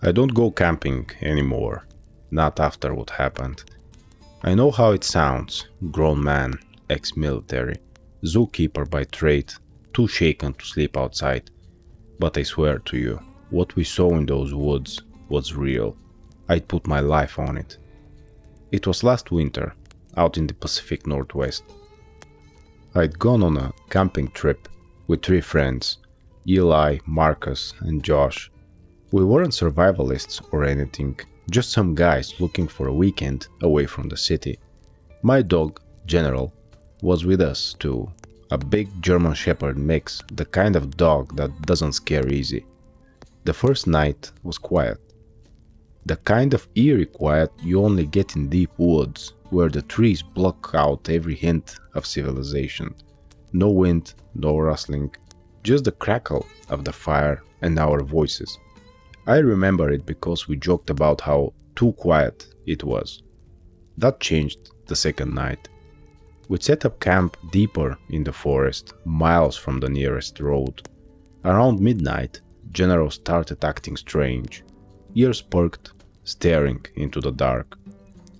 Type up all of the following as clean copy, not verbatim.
I don't go camping anymore, not after what happened. I know how it sounds, grown man, ex-military, zookeeper by trade, too shaken to sleep outside. But I swear to you, what we saw in those woods was real. I'd put my life on it. It was last winter, out in the Pacific Northwest. I'd gone on a camping trip with 3 friends, Eli, Marcus, and Josh. We weren't survivalists or anything, just some guys looking for a weekend away from the city. My dog, General, was with us too. A big German Shepherd mix, the kind of dog that doesn't scare easy. The first night was quiet. The kind of eerie quiet you only get in deep woods, where the trees block out every hint of civilization. No wind, no rustling, just the crackle of the fire and our voices. I remember it because we joked about how too quiet it was. That changed the second night. We set up camp deeper in the forest, miles from the nearest road. Around midnight, General started acting strange. Ears perked, staring into the dark.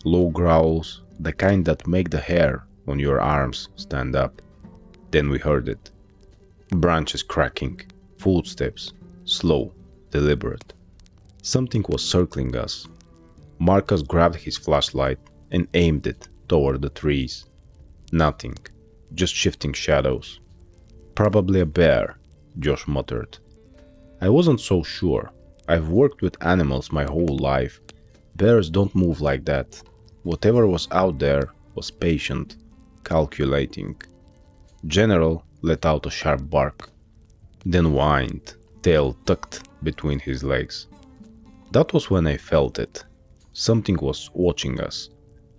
Low growls, the kind that make the hair on your arms stand up. Then we heard it. Branches cracking, footsteps, slow, deliberate. Something was circling us. Marcus grabbed his flashlight and aimed it toward the trees. Nothing, just shifting shadows. Probably a bear, Josh muttered. I wasn't so sure. I've worked with animals my whole life. Bears don't move like that. Whatever was out there was patient, calculating. General let out a sharp bark, then whined, tail tucked between his legs. That was when I felt it. Something was watching us.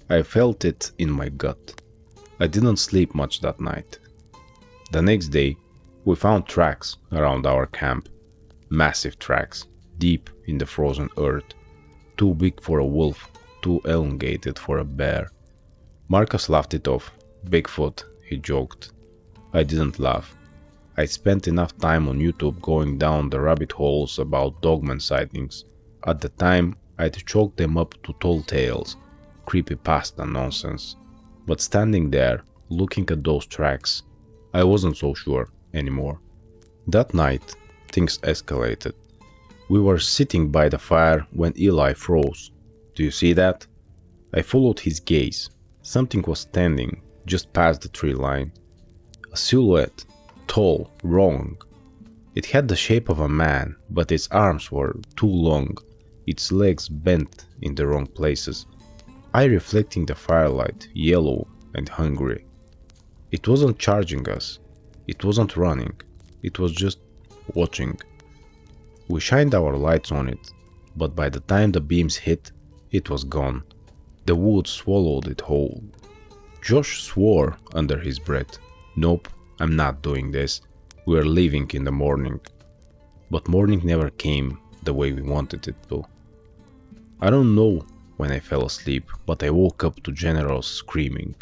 I felt it in my gut. I didn't sleep much that night. The next day, we found tracks around our camp. Massive tracks, deep in the frozen earth. Too big for a wolf, too elongated for a bear. Marcus laughed it off. Bigfoot, he joked. I didn't laugh. I spent enough time on YouTube going down the rabbit holes about dogman sightings. At the time, I'd chalked them up to tall tales, creepypasta nonsense. But standing there, looking at those tracks, I wasn't so sure anymore. That night, things escalated. We were sitting by the fire when Eli froze. Do you see that? I followed his gaze. Something was standing just past the tree line. A silhouette, tall, wrong. It had the shape of a man, but its arms were too long, its legs bent in the wrong places. Eye reflecting the firelight, yellow and hungry. It wasn't charging us. It wasn't running. It was just watching. We shined our lights on it, but by the time the beams hit, it was gone. The wood swallowed it whole. Josh swore under his breath, "Nope, I'm not doing this. We're leaving in the morning." But morning never came the way we wanted it to. I don't know when I fell asleep, but I woke up to General's screaming.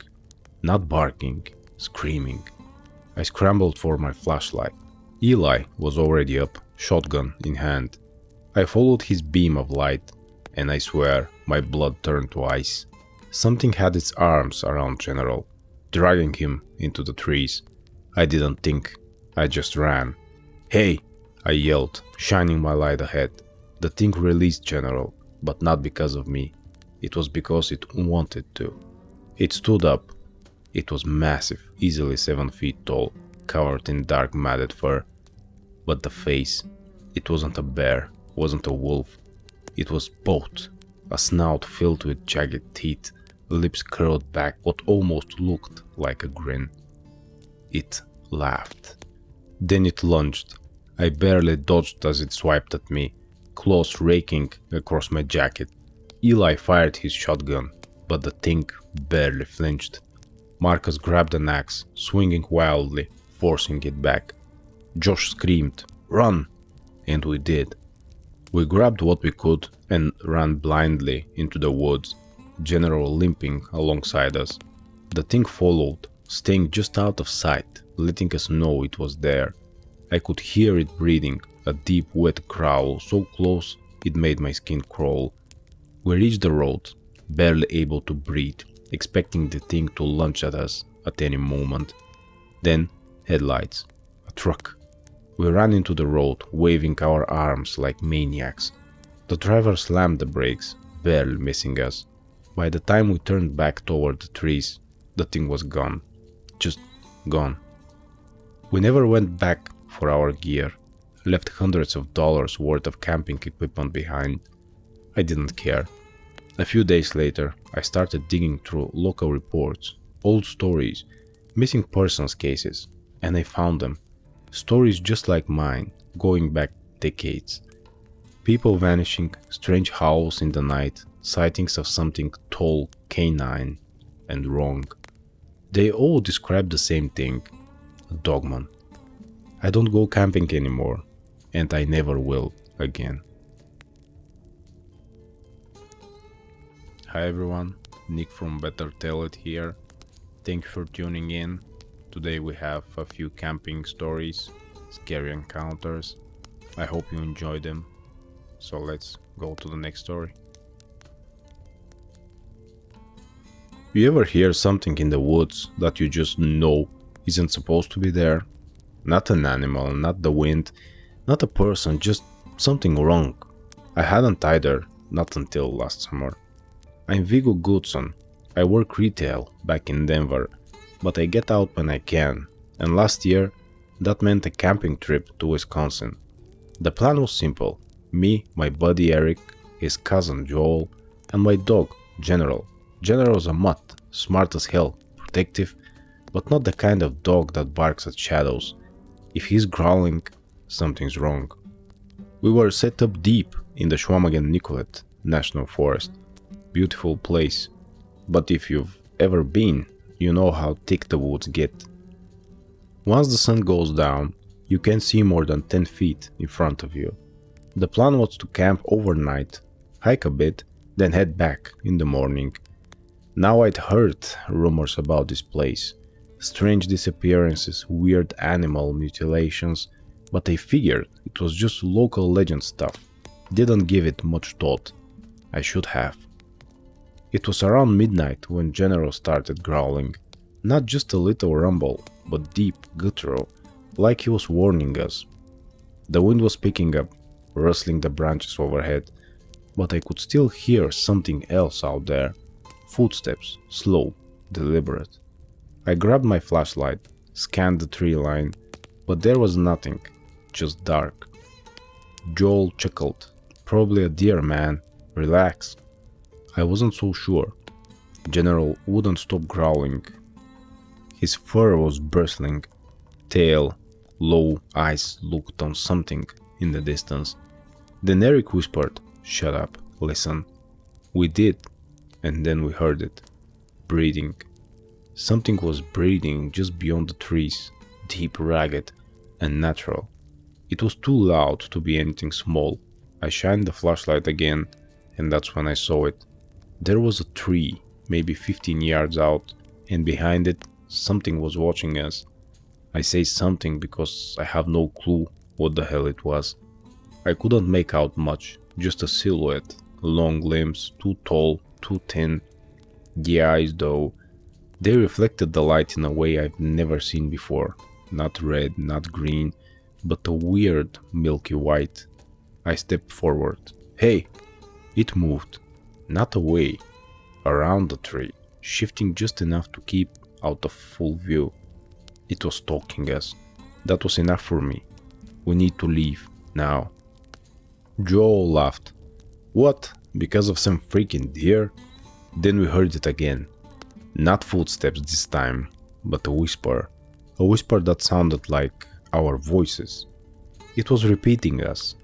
Not barking, screaming. I scrambled for my flashlight. Eli was already up, shotgun in hand. I followed his beam of light, and I swear my blood turned to ice. Something had its arms around General, dragging him into the trees. I didn't think, I just ran. "Hey!" I yelled, shining my light ahead. The thing released General, but not because of me. It was because it wanted to. It stood up. It was massive, easily 7 feet tall, covered in dark matted fur. But the face, it wasn't a bear, wasn't a wolf. It was both. A snout filled with jagged teeth, lips curled back, what almost looked like a grin. It laughed. Then it lunged. I barely dodged as it swiped at me, claws raking across my jacket. Eli fired his shotgun, but the thing barely flinched. Marcus grabbed an axe, swinging wildly, forcing it back. Josh screamed, "Run!" And we did. We grabbed what we could and ran blindly into the woods, General limping alongside us. The thing followed, staying just out of sight, letting us know it was there. I could hear it breathing, a deep wet growl so close It made my skin crawl. We reached the road, barely able to breathe, expecting the thing to lunge at us at any moment. Then, headlights. A truck. We ran into the road, waving our arms like maniacs. The driver slammed the brakes, barely missing us. By the time we turned back toward the trees, the thing was gone. Just gone. We never went back for our gear, left hundreds of dollars worth of camping equipment behind. I didn't care. A few days later, I started digging through local reports, old stories, missing persons cases, and I found them. Stories just like mine, going back decades. People vanishing, strange howls in the night, sightings of something tall, canine, and wrong. They all describe the same thing, a dogman. I don't go camping anymore, and I never will again. Hi everyone, Nick from Better Tell It here. Thank you for tuning in. Today we have a few camping stories, scary encounters. I hope you enjoy them. So let's go to the next story. You ever hear something in the woods that you just know isn't supposed to be there? Not an animal, not the wind, not a person, just something wrong. I hadn't either, not until last summer. I'm Viggo Goodson. I work retail back in Denver, but I get out when I can, and last year that meant a camping trip to Wisconsin. The plan was simple: me, my buddy Eric, his cousin Joel, and my dog, General. General's a mutt, smart as hell, protective, but not the kind of dog that barks at shadows. If he's growling, something's wrong. We were set up deep in the Nicolet National Forest. Beautiful place, but if you've ever been, you know how thick the woods get. Once the sun goes down, you can't see more than 10 feet in front of you. The plan was to camp overnight, hike a bit, then head back in the morning. Now I'd heard rumors about this place, strange disappearances, weird animal mutilations, but I figured it was just local legend stuff. Didn't give it much thought. I should have. It was around midnight when General started growling. Not just a little rumble, but deep, guttural, like he was warning us. The wind was picking up, rustling the branches overhead, but I could still hear something else out there. Footsteps, slow, deliberate. I grabbed my flashlight, scanned the tree line, but there was nothing, just dark. Joel chuckled. Probably a deer, man. Relax. I wasn't so sure. General wouldn't stop growling. His fur was bristling. Tail, low, eyes looked on something in the distance. Then Eric whispered, "Shut up, listen." We did, and then we heard it. Breathing. Something was breathing just beyond the trees, deep, ragged, and natural. It was too loud to be anything small. I shined the flashlight again, and that's when I saw it. There was a tree, maybe 15 yards out, and behind it, something was watching us. I say something because I have no clue what the hell it was. I couldn't make out much, just a silhouette, long limbs, too tall, too thin. The eyes, though, they reflected the light in a way I've never seen before. Not red, not green, but a weird milky white. I stepped forward. Hey! It moved. Not away, around the tree, shifting just enough to keep out of full view. It was stalking us. That was enough for me. We need to leave, now. Joel laughed. What? Because of some freaking deer? Then we heard it again. Not footsteps this time, but a whisper. A whisper that sounded like our voices. It was repeating us.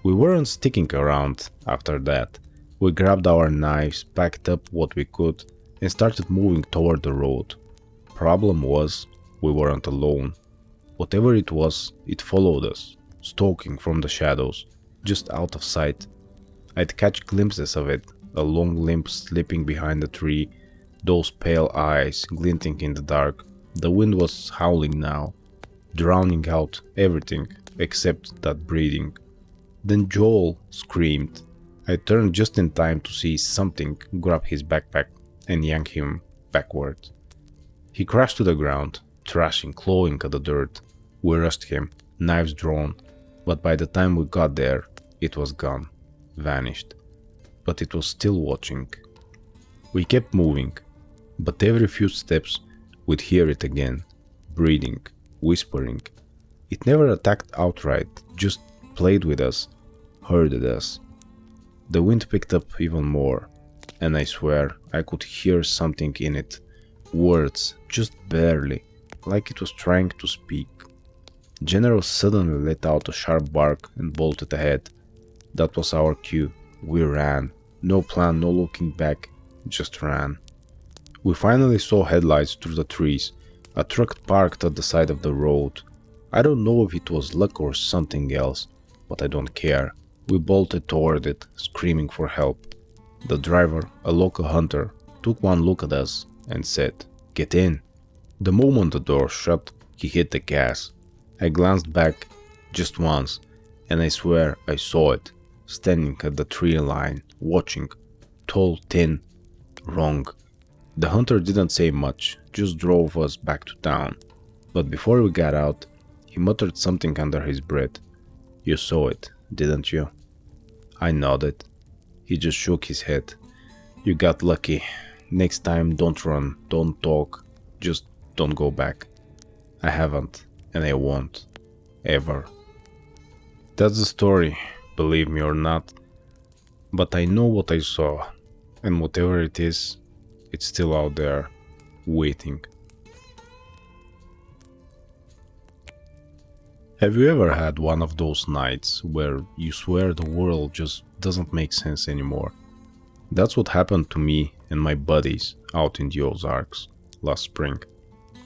We weren't sticking around after that. We grabbed our knives, packed up what we could, and started moving toward the road. Problem was, we weren't alone. Whatever it was, it followed us, stalking from the shadows, just out of sight. I'd catch glimpses of it, a long limb slipping behind the tree, those pale eyes glinting in the dark. The wind was howling now, drowning out everything except that breathing. Then Joel screamed. I turned just in time to see something grab his backpack and yank him backward. He crashed to the ground, thrashing, clawing at the dirt. We rushed him, knives drawn, but by the time we got there, it was gone, vanished. But it was still watching. We kept moving, but every few steps we'd hear it again, breathing, whispering. It never attacked outright, just played with us, herded us. The wind picked up even more, and I swear I could hear something in it, words, just barely, like it was trying to speak. General suddenly let out a sharp bark and bolted ahead. That was our cue. We ran. No plan, no looking back, just ran. We finally saw headlights through the trees, a truck parked at the side of the road. I don't know if it was luck or something else, but I don't care. We bolted toward it, screaming for help. The driver, a local hunter, took one look at us and said, "Get in." The moment the door shut, he hit the gas. I glanced back just once, and I swear I saw it, standing at the tree line, watching, tall, thin, wrong. The hunter didn't say much, just drove us back to town. But before we got out, he muttered something under his breath. "You saw it, didn't you?" I nodded. He just shook his head. "You got lucky. Next time, don't run, don't talk, just don't go back." I haven't, and I won't. Ever. That's the story, believe me or not. But I know what I saw, and whatever it is, it's still out there, waiting. Have you ever had one of those nights where you swear the world just doesn't make sense anymore? That's what happened to me and my buddies out in the Ozarks last spring.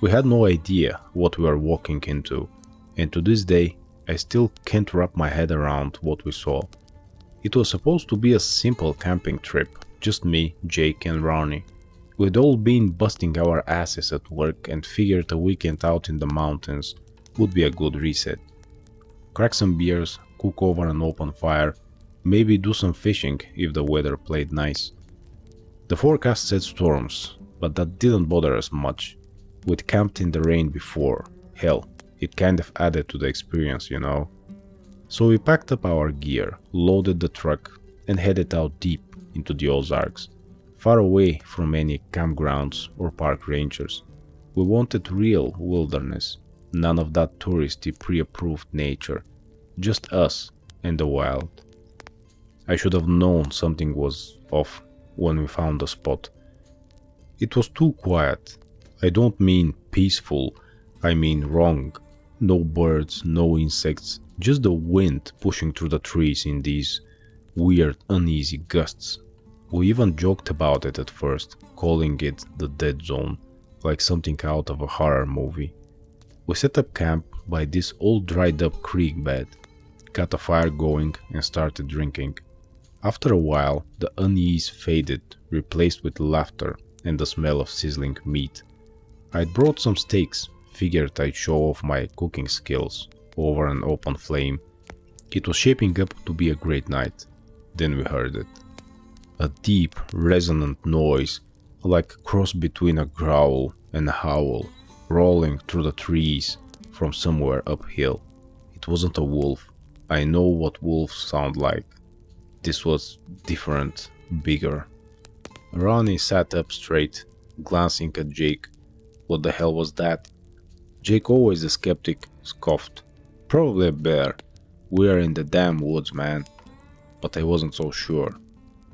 We had no idea what we were walking into, and to this day I still can't wrap my head around what we saw. It was supposed to be a simple camping trip, just me, Jake and Ronnie. We'd all been busting our asses at work and figured a weekend out in the mountains would be a good reset. Crack some beers, cook over an open fire, maybe do some fishing if the weather played nice. The forecast said storms, but that didn't bother us much. We'd camped in the rain before. Hell, it kind of added to the experience, you know. So we packed up our gear, loaded the truck, and headed out deep into the Ozarks, far away from any campgrounds or park rangers. We wanted real wilderness. None of that touristy pre-approved nature, just us and the wild. I should have known something was off when we found the spot. It was too quiet. I don't mean peaceful, I mean wrong. No birds, no insects, just the wind pushing through the trees in these weird, uneasy gusts. We even joked about it at first, calling it the dead zone, like something out of a horror movie. We set up camp by this old dried up creek bed, got a fire going and started drinking. After a while, the unease faded, replaced with laughter and the smell of sizzling meat. I'd brought some steaks, figured I'd show off my cooking skills over an open flame. It was shaping up to be a great night. Then we heard it. A deep, resonant noise, like a cross between a growl and a howl, rolling through the trees from somewhere uphill. It wasn't a wolf. I know what wolves sound like. This was different, bigger. Ronnie sat up straight, glancing at Jake. What the hell was that? Jake, always a skeptic, scoffed. Probably a bear. We're in the damn woods, man. But I wasn't so sure.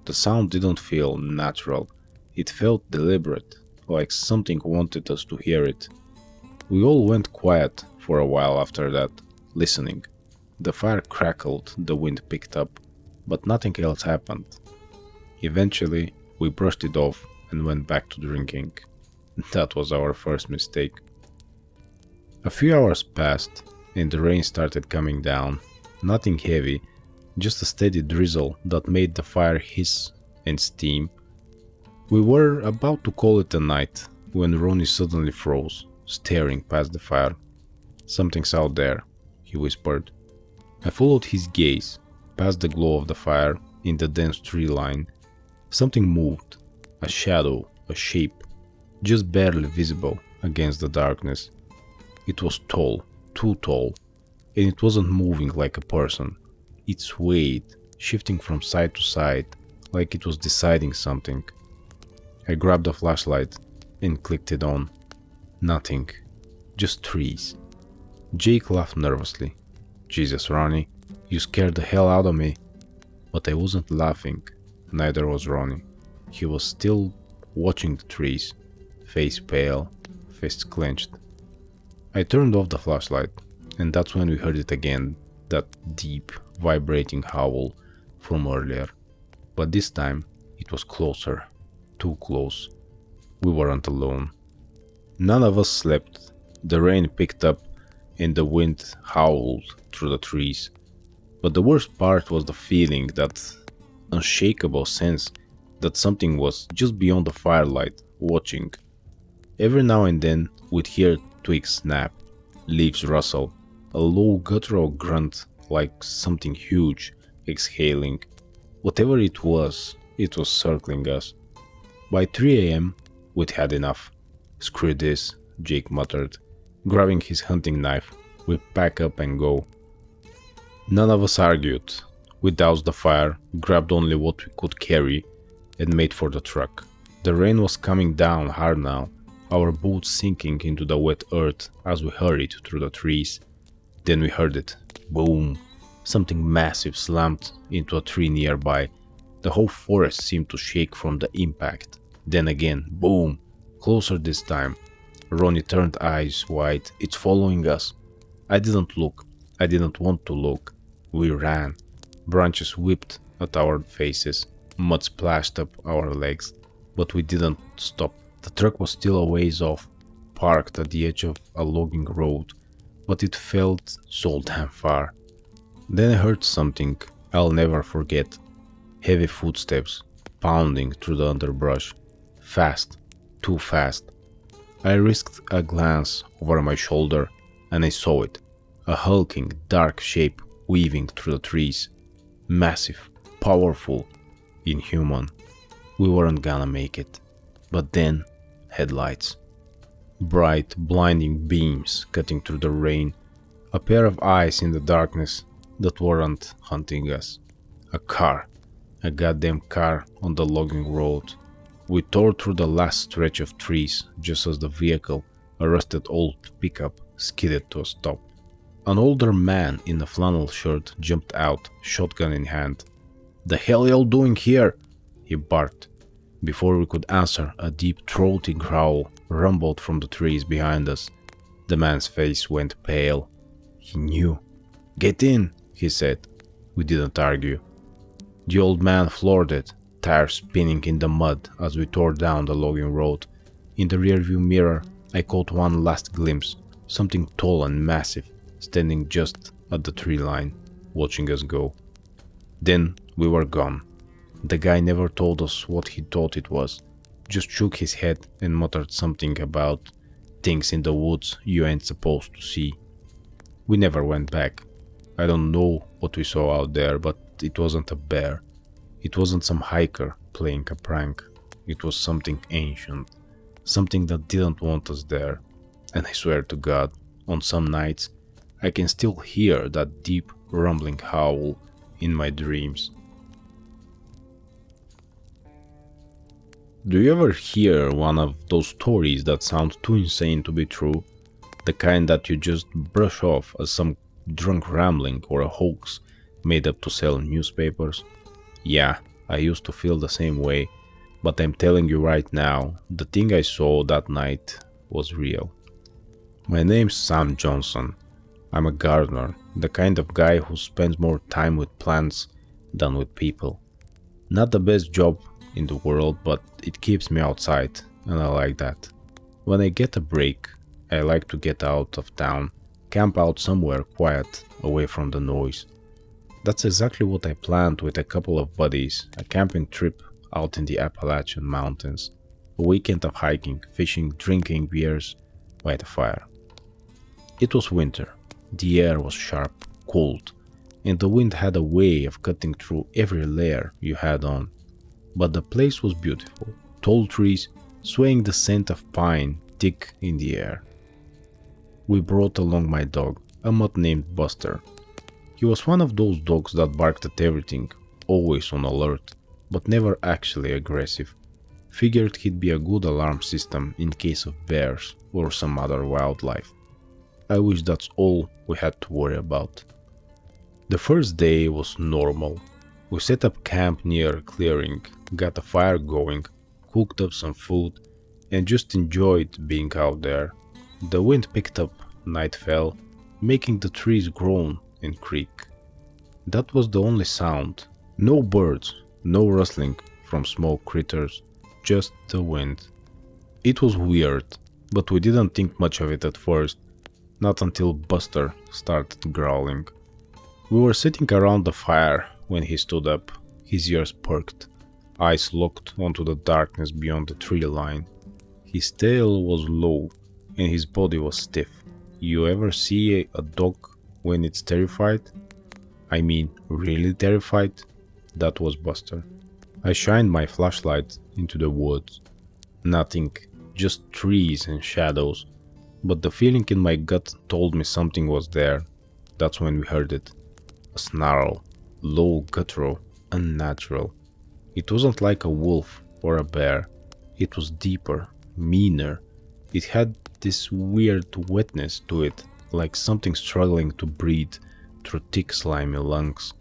The sound didn't feel natural. It felt deliberate, like something wanted us to hear it. We all went quiet for a while after that, listening. The fire crackled, the wind picked up, but nothing else happened. Eventually, we brushed it off and went back to drinking. That was our first mistake. A few hours passed, and the rain started coming down. Nothing heavy, just a steady drizzle that made the fire hiss and steam. We were about to call it a night when Ronnie suddenly froze, staring past the fire. "Something's out there," he whispered. I followed his gaze. Past the glow of the fire, in the dense tree line, something moved. A shadow, a shape, just barely visible against the darkness. It was tall, too tall, and it wasn't moving like a person. It swayed, shifting from side to side, like it was deciding something. I grabbed a flashlight and clicked it on. Nothing, just trees. Jake laughed nervously. Jesus, Ronnie, you scared the hell out of me. But I wasn't laughing, neither was Ronnie. He was still watching the trees, face pale, fists clenched. I turned off the flashlight, and that's when we heard it again, that deep, vibrating howl from earlier. But this time, it was closer, too close. We weren't alone. None of us slept. The rain picked up and the wind howled through the trees. But the worst part was the feeling, that unshakable sense that something was just beyond the firelight, watching. Every now and then we'd hear twigs snap, leaves rustle, a low guttural grunt like something huge exhaling. Whatever it was circling us. By 3 a.m. we'd had enough. Screw this, Jake muttered. Grabbing his hunting knife, we pack up and go. None of us argued. We doused the fire, grabbed only what we could carry, and made for the truck. The rain was coming down hard now, our boots sinking into the wet earth as we hurried through the trees. Then we heard it. Boom! Something massive slammed into a tree nearby. The whole forest seemed to shake from the impact. Then again, boom! Closer this time. Ronnie turned eyes wide. It's following us. I didn't look. I didn't want to look. We ran. Branches whipped at our faces. Mud splashed up our legs. But we didn't stop. The truck was still a ways off, parked at the edge of a logging road, but it felt so damn far. Then I heard something I'll never forget. Heavy footsteps, pounding through the underbrush. Fast, too fast. I risked a glance over my shoulder, and I saw it. A hulking, dark shape weaving through the trees. Massive, powerful, inhuman. We weren't gonna make it. But then, headlights. Bright, blinding beams cutting through the rain. A pair of eyes in the darkness that weren't hunting us. A car. A goddamn car on the logging road. We tore through the last stretch of trees just as the vehicle, a rusted old pickup, skidded to a stop. An older man in a flannel shirt jumped out, shotgun in hand. "The hell y'all doing here?" he barked. Before we could answer, a deep throaty growl rumbled from the trees behind us. The man's face went pale. He knew. "Get in," he said. We didn't argue. The old man floored it, tires spinning in the mud as we tore down the logging road. In the rearview mirror, I caught one last glimpse, something tall and massive, standing just at the tree line, watching us go. Then we were gone. The guy never told us what he thought it was, just shook his head and muttered something about things in the woods you ain't supposed to see. We never went back. I don't know what we saw out there, but it wasn't a bear. It wasn't some hiker playing a prank. It was something ancient, something that didn't want us there. And I swear to God, on some nights, I can still hear that deep rumbling howl in my dreams. Do you ever hear one of those stories that sound too insane to be true? The kind that you just brush off as some drunk rambling or a hoax made up to sell newspapers? Yeah, I used to feel the same way, but I'm telling you right now, the thing I saw that night was real. My name's Sam Johnson. I'm a gardener, the kind of guy who spends more time with plants than with people. Not the best job in the world, but it keeps me outside, and I like that. When I get a break, I like to get out of town, camp out somewhere quiet, away from the noise. That's exactly what I planned with a couple of buddies, a camping trip out in the Appalachian Mountains. A weekend of hiking, fishing, drinking beers by the fire. It was winter. The air was sharp, cold, and the wind had a way of cutting through every layer you had on. But the place was beautiful, tall trees swaying the scent of pine thick in the air. We brought along my dog, a mutt named Buster. He was one of those dogs that barked at everything, always on alert, but never actually aggressive. Figured he'd be a good alarm system in case of bears or some other wildlife. I wish that's all we had to worry about. The first day was normal. We set up camp near a clearing, got a fire going, cooked up some food, and just enjoyed being out there. The wind picked up, night fell, making the trees groan and creak. That was the only sound. No birds, no rustling from small critters, just the wind. It was weird, but we didn't think much of it at first, not until Buster started growling. We were sitting around the fire when he stood up, his ears perked, eyes locked onto the darkness beyond the tree line. His tail was low and his body was stiff. You ever see a dog when it's terrified? I mean, really terrified? That was Buster. I shined my flashlight into the woods. Nothing, just trees and shadows. But the feeling in my gut told me something was there. That's when we heard it. A snarl, low, guttural, unnatural. It wasn't like a wolf or a bear. It was deeper, meaner. It had this weird wetness to it, like something struggling to breathe through thick slimy lungs.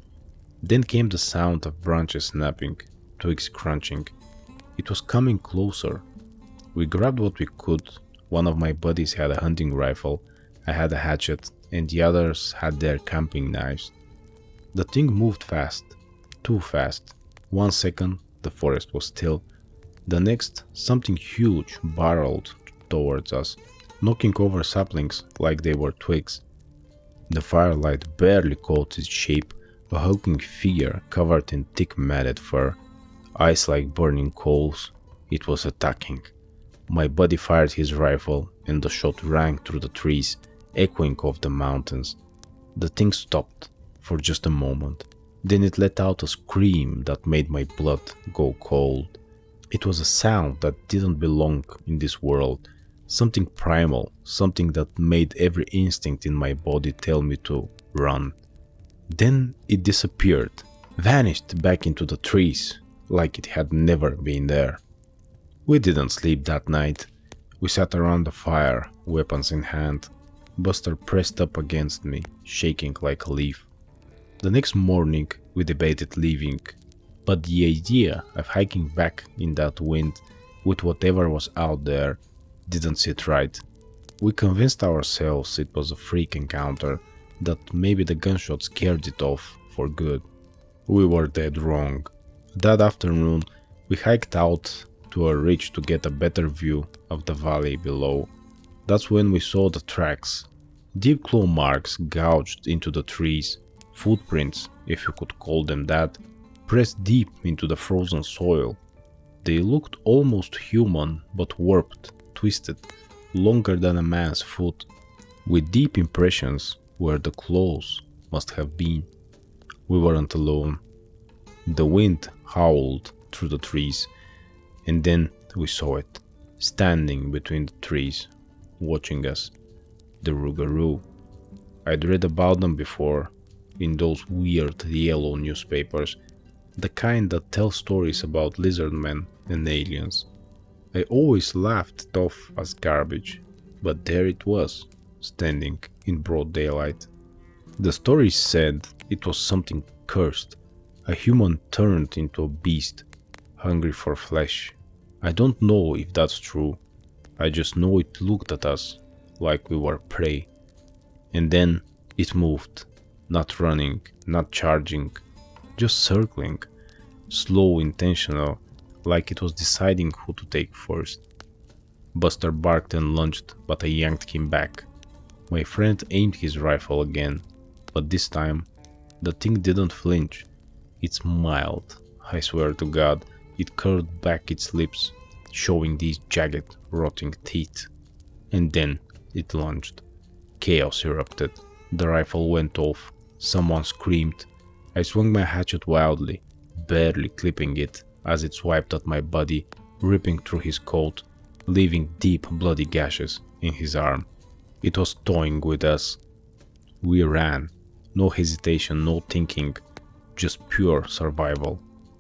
Then came the sound of branches snapping, twigs crunching. It was coming closer. We grabbed what we could. One of my buddies had a hunting rifle, I had a hatchet, and the others had their camping knives. The thing moved fast, too fast. 1 second, the forest was still. The next, something huge barreled towards us, knocking over saplings like they were twigs. The firelight barely caught its shape, a hulking figure covered in thick matted fur, eyes like burning coals. It was attacking. My buddy fired his rifle, and the shot rang through the trees, echoing off the mountains. The thing stopped for just a moment. Then it let out a scream that made my blood go cold. It was a sound that didn't belong in this world, something primal, something that made every instinct in my body tell me to run. Then it disappeared, vanished back into the trees, like it had never been there. We didn't sleep that night. We sat around the fire, weapons in hand. Buster pressed up against me, shaking like a leaf. The next morning, we debated leaving, but the idea of hiking back in that wind with whatever was out there didn't sit right. We convinced ourselves it was a freak encounter, that maybe the gunshot scared it off for good. We were dead wrong. That afternoon, we hiked out to a ridge to get a better view of the valley below. That's when we saw the tracks. Deep claw marks gouged into the trees, footprints, if you could call them that, pressed deep into the frozen soil. They looked almost human, but warped, twisted, longer than a man's foot, with deep impressions where the claws must have been. We weren't alone. The wind howled through the trees, and then we saw it, standing between the trees, watching us. The Rougarou. I'd read about them before, in those weird yellow newspapers, the kind that tell stories about lizard men and aliens. I always laughed it off as garbage, but there it was, standing in broad daylight. The stories said it was something cursed, a human turned into a beast, hungry for flesh. I don't know if that's true. I just know it looked at us like we were prey. And then it moved, not running, not charging, just circling, slow, intentional, like it was deciding who to take first. Buster barked and lunged, but I yanked him back. My friend aimed his rifle again, but this time the thing didn't flinch. It smiled. I swear to God, it curled back its lips, showing these jagged, rotting teeth. And then it lunged. Chaos erupted. The rifle went off. Someone screamed. I swung my hatchet wildly, barely clipping it as it swiped at my body, ripping through his coat, leaving deep bloody gashes in his arm. It was toying with us. We ran. No hesitation, no thinking, just pure survival.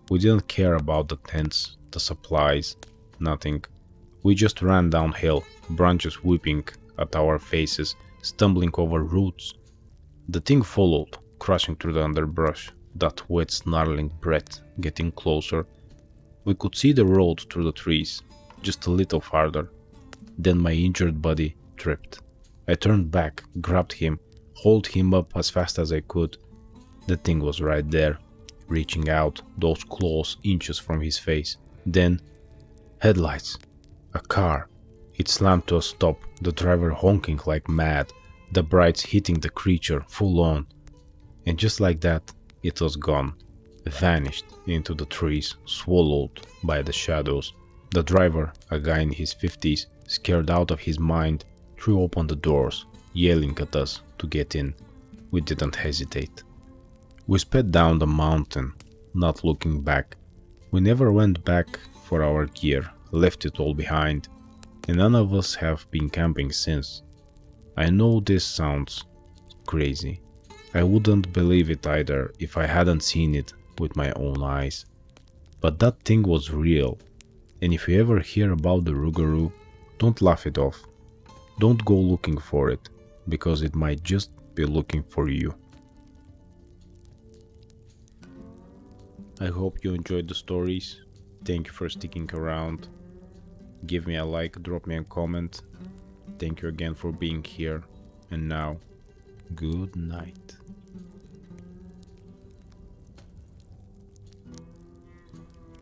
We didn't care about the tents, the supplies, nothing. We just ran downhill, branches whipping at our faces, stumbling over roots. The thing followed, crashing through the underbrush, that wet snarling breath getting closer. We could see the road through the trees, just a little farther. Then my injured body tripped. I turned back, grabbed him, hauled him up as fast as I could. The thing was right there, reaching out, those claws inches from his face. Then, headlights. A car. It slammed to a stop, the driver honking like mad, the brights hitting the creature full on. And just like that, it was gone, vanished into the trees, swallowed by the shadows. The driver, a guy in his 50s, scared out of his mind, threw open the doors, yelling at us to get in. We didn't hesitate. We sped down the mountain, not looking back. We never went back for our gear, left it all behind, and none of us have been camping since. I know this sounds crazy. I wouldn't believe it either if I hadn't seen it with my own eyes. But that thing was real, and if you ever hear about the Rougarou, don't laugh it off. Don't go looking for it, because it might just be looking for you. I hope you enjoyed the stories. Thank you for sticking around. Give me a like, drop me a comment. Thank you again for being here. And now, good night.